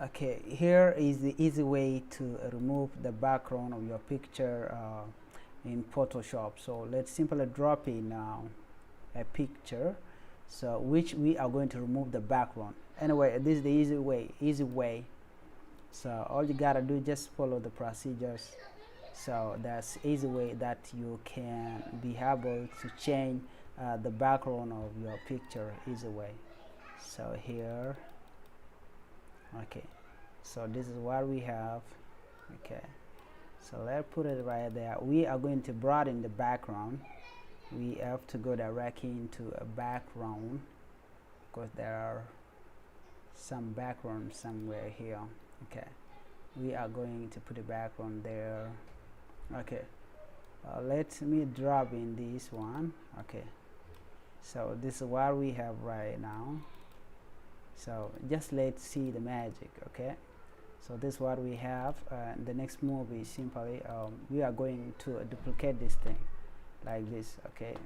Okay, here is the easy way to remove the background of your picture in Photoshop. So let's simply drop in a picture, so which we are going to remove the background. Anyway, this is the easy way. So all you gotta do is just follow the procedures. So that's easy way that you can be able to change the background of your picture easy way. So here, okay, so this is what we have. Okay, so let's put it right there. We are going to broaden the background. We have to go directly into a background because there are some background somewhere here. Okay, we are going to put a background there. Okay, let me drop in this one. Okay, so this is what we have right now. So just let's see the magic. Okay, so this is what we have. The next move is simply we are going to duplicate this thing like this. Okay,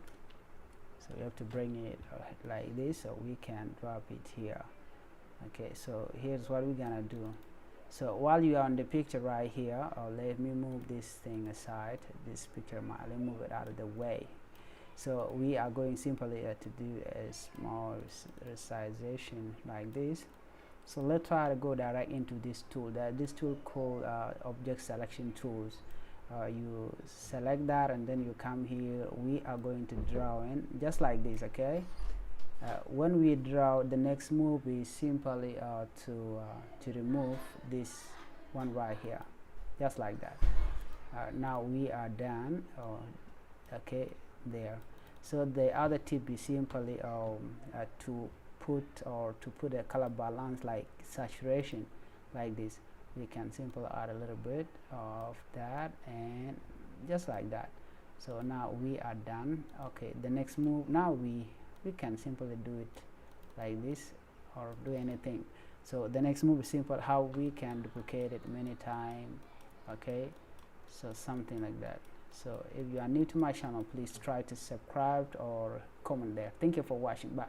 so you have to bring it like this so we can drop it here. Okay, so here's what we're gonna do. So while you are on the picture right here, let me move this thing aside, this picture, let me move it out of the way. So we are going simply to do a small resization like this. So let's try to go direct into this tool. This tool called object selection tools. You select that and then you come here. We are going to draw in just like this. Okay, when we draw, the next move is simply to remove this one right here, just like that. Now we are done. Okay, there. So the other tip is simply to put a color balance like saturation like this. We can simply add a little bit of that and just like that. So now we are done. Okay, the next move, now we can simply do it like this or do anything. So the next move is simple, how we can duplicate it many times. Okay, so something like that. So if you are new to my channel, please try to subscribe or comment there. Thank you for watching. Bye.